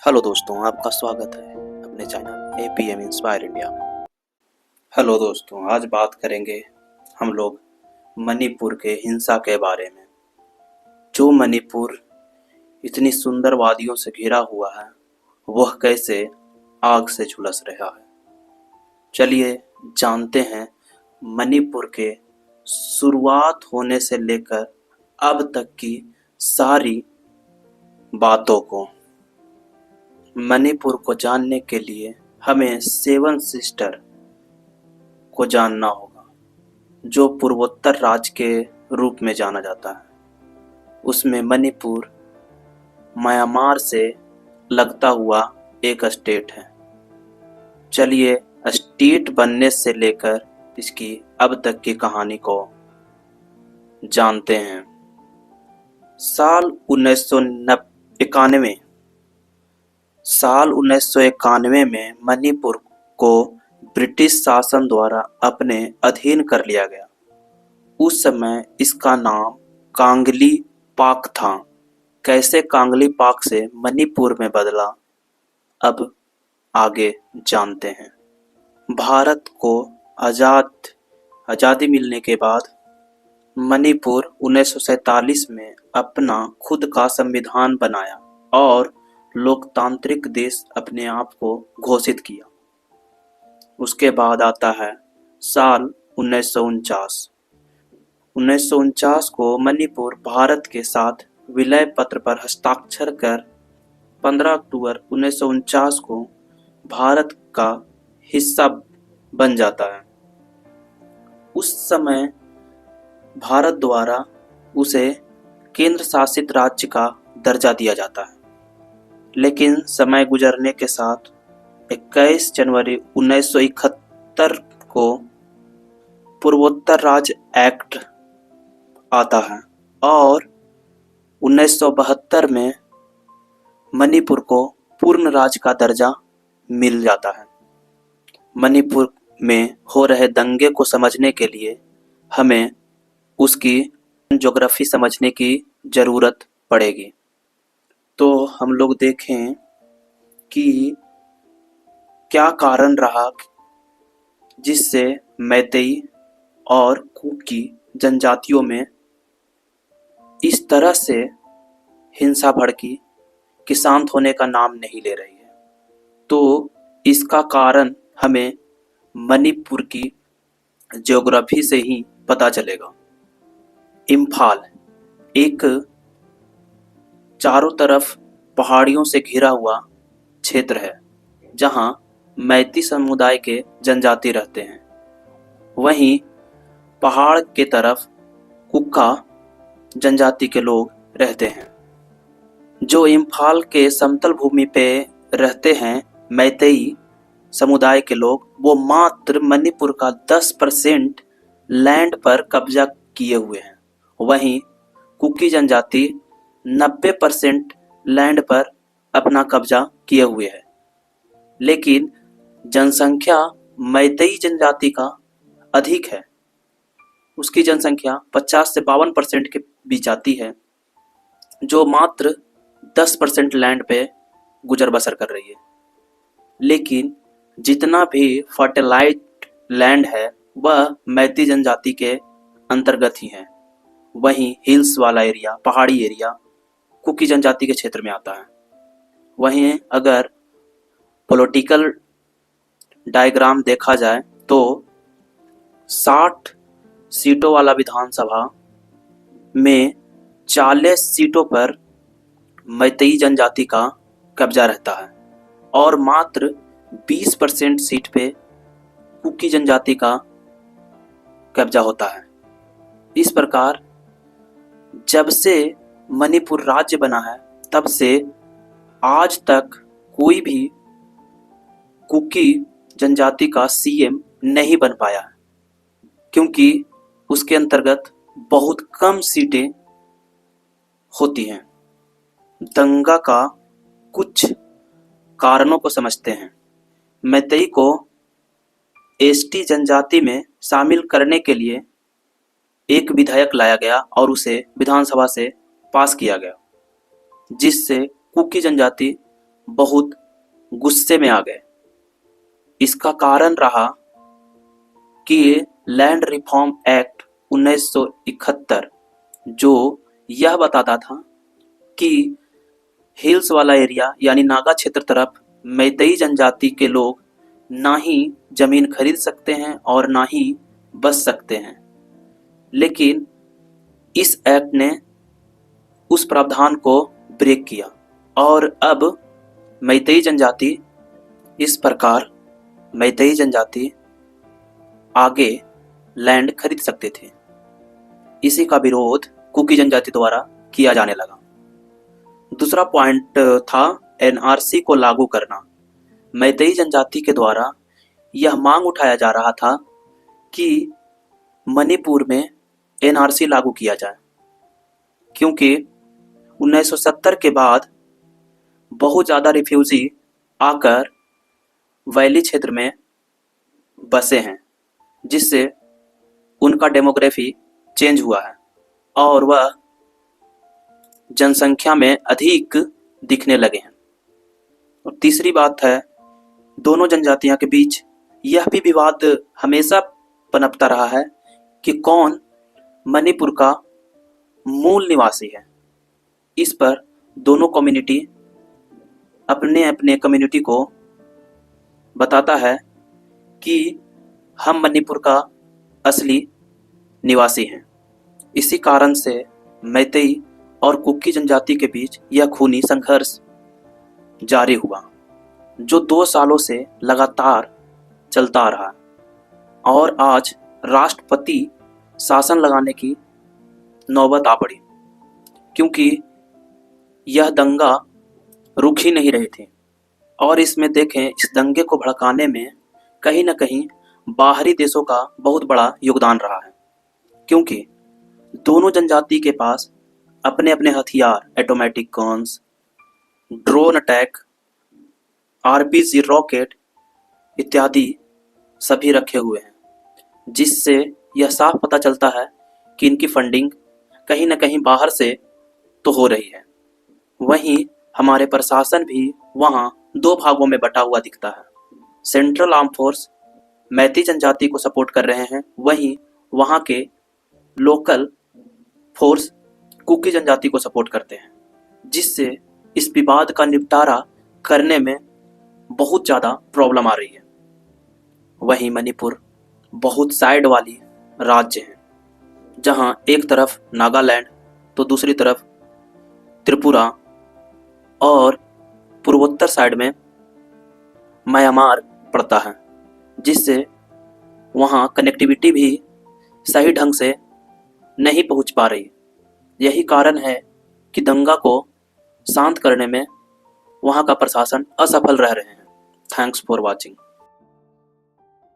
Hello दोस्तों, आपका स्वागत है अपने चैनल एपीएम इंस्पायर इंडिया में। हेलो दोस्तों, आज बात करेंगे हम लोग मणिपुर के हिंसा के बारे में। जो मणिपुर इतनी सुंदर वादियों से घिरा हुआ है, वह कैसे आग से झुलस रहा है। चलिए जानते हैं मणिपुर के शुरुआत होने से लेकर अब तक की सारी बातों को। मणिपुर को जानने के लिए हमें सेवन सिस्टर को जानना होगा, जो पूर्वोत्तर राज्य के रूप में जाना जाता है। उसमें मणिपुर म्यांमार से लगता हुआ एक स्टेट है। चलिए स्टेट बनने से लेकर इसकी अब तक की कहानी को जानते हैं। साल 1991 में मणिपुर को ब्रिटिश शासन द्वारा अपने अधीन कर लिया गया। उस समय इसका नाम कांगली पाक था। कैसे कांगली पाक से मणिपुर में बदला, अब आगे जानते हैं। भारत को आज़ादी मिलने के बाद मणिपुर 1947 में अपना खुद का संविधान बनाया और लोकतांत्रिक देश अपने आप को घोषित किया। उसके बाद आता है साल 1949 को मणिपुर भारत के साथ विलय पत्र पर हस्ताक्षर कर 15 अक्टूबर 1949 को भारत का हिस्सा बन जाता है। उस समय भारत द्वारा उसे केंद्र शासित राज्य का दर्जा दिया जाता है, लेकिन समय गुजरने के साथ 21 जनवरी 1971 को पूर्वोत्तर राज्य एक्ट आता है और 1972 में मणिपुर को पूर्ण राज्य का दर्जा मिल जाता है। मणिपुर में हो रहे दंगे को समझने के लिए हमें उसकी ज्योग्राफी समझने की जरूरत पड़ेगी। तो हम लोग देखें कि क्या कारण रहा जिससे मैतेई और कुकी जनजातियों में इस तरह से हिंसा भड़की कि शांत होने का नाम नहीं ले रही है। तो इसका कारण हमें मणिपुर की ज्योग्राफी से ही पता चलेगा। इम्फाल एक चारों तरफ पहाड़ियों से घिरा हुआ क्षेत्र है, जहां मैती समुदाय के जनजाति रहते हैं। वहीं पहाड़ के तरफ कुक्का जनजाति के लोग रहते हैं। जो इम्फाल के समतल भूमि पे रहते हैं मैतेई समुदाय के लोग, वो मात्र मणिपुर का 10% लैंड पर कब्जा किए हुए हैं। वहीं कुकी जनजाति 90% लैंड पर अपना कब्जा किए हुए है। लेकिन जनसंख्या मैतेई जनजाति का अधिक है। उसकी जनसंख्या 50 से 52% के बीच आती है, जो मात्र 10% लैंड पे गुजर बसर कर रही है। लेकिन जितना भी फर्टिलाइज्ड लैंड है वह मैती जनजाति के अंतर्गत ही है। वहीं हिल्स वाला एरिया, पहाड़ी एरिया कुकी जनजाति के क्षेत्र में आता है। वहीं अगर पॉलिटिकल डायग्राम देखा जाए तो 60 सीटों वाला विधानसभा में 40 सीटों पर मैतेई जनजाति का कब्जा रहता है और मात्र 20% सीट पे कुकी जनजाति का कब्जा होता है। इस प्रकार जब से मणिपुर राज्य बना है तब से आज तक कोई भी कुकी जनजाति का सीएम नहीं बन पाया है, क्योंकि उसके अंतर्गत बहुत कम सीटें होती हैं। दंगा का कुछ कारणों को समझते हैं। मैतेई को एसटी जनजाति में शामिल करने के लिए एक विधेयक लाया गया और उसे विधानसभा से पास किया गया, जिससे कुकी जनजाति बहुत गुस्से में आ गए। इसका कारण रहा कि लैंड रिफॉर्म एक्ट 1971 जो यह बताता था कि हिल्स वाला एरिया यानी नागा क्षेत्र तरफ मैतेई जनजाति के लोग ना ही जमीन खरीद सकते हैं और ना ही बस सकते हैं। लेकिन इस एक्ट ने उस प्रावधान को ब्रेक किया और अब मैतेई जनजाति इस प्रकार मैतेई जनजाति आगे लैंड खरीद सकते थे। इसी का विरोध कुकी जनजाति द्वारा किया जाने लगा। दूसरा पॉइंट था एनआरसी को लागू करना। मैतेई जनजाति के द्वारा यह मांग उठाया जा रहा था कि मणिपुर में एनआरसी लागू किया जाए, क्योंकि 1970 के बाद बहुत ज़्यादा रिफ्यूजी आकर वैली क्षेत्र में बसे हैं, जिससे उनका डेमोग्राफी चेंज हुआ है और वह जनसंख्या में अधिक दिखने लगे हैं। और तीसरी बात है, दोनों जनजातियों के बीच यह भी विवाद हमेशा पनपता रहा है कि कौन मणिपुर का मूल निवासी है। इस पर दोनों कम्युनिटी अपने अपने कम्युनिटी को बताता है कि हम मणिपुर का असली निवासी हैं। इसी कारण से मैतेई और कुकी जनजाति के बीच यह खूनी संघर्ष जारी हुआ, जो 2 सालों से लगातार चलता आ रहा और आज राष्ट्रपति शासन लगाने की नौबत आ पड़ी, क्योंकि यह दंगा रुक ही नहीं रहे थे। और इसमें देखें, इस दंगे को भड़काने में कहीं न कहीं बाहरी देशों का बहुत बड़ा योगदान रहा है, क्योंकि दोनों जनजाति के पास अपने अपने हथियार, automatic guns, drone attack, RPG rocket इत्यादि सभी रखे हुए हैं, जिससे यह साफ पता चलता है कि इनकी फंडिंग कहीं न कहीं बाहर से तो हो रही है। वहीं हमारे प्रशासन भी वहाँ 2 भागों में बटा हुआ दिखता है। सेंट्रल आर्म फोर्स मैती जनजाति को सपोर्ट कर रहे हैं, वहीं वहाँ के लोकल फोर्स कुकी जनजाति को सपोर्ट करते हैं, जिससे इस विवाद का निपटारा करने में बहुत ज़्यादा प्रॉब्लम आ रही है। वहीं मणिपुर बहुत साइड वाली राज्य है, जहाँ एक तरफ नागालैंड तो दूसरी तरफ त्रिपुरा और पूर्वोत्तर साइड में म्यांमार पड़ता है, जिससे वहाँ कनेक्टिविटी भी सही ढंग से नहीं पहुँच पा रही। यही कारण है कि दंगा को शांत करने में वहाँ का प्रशासन असफल रह रहे हैं। Thanks for watching.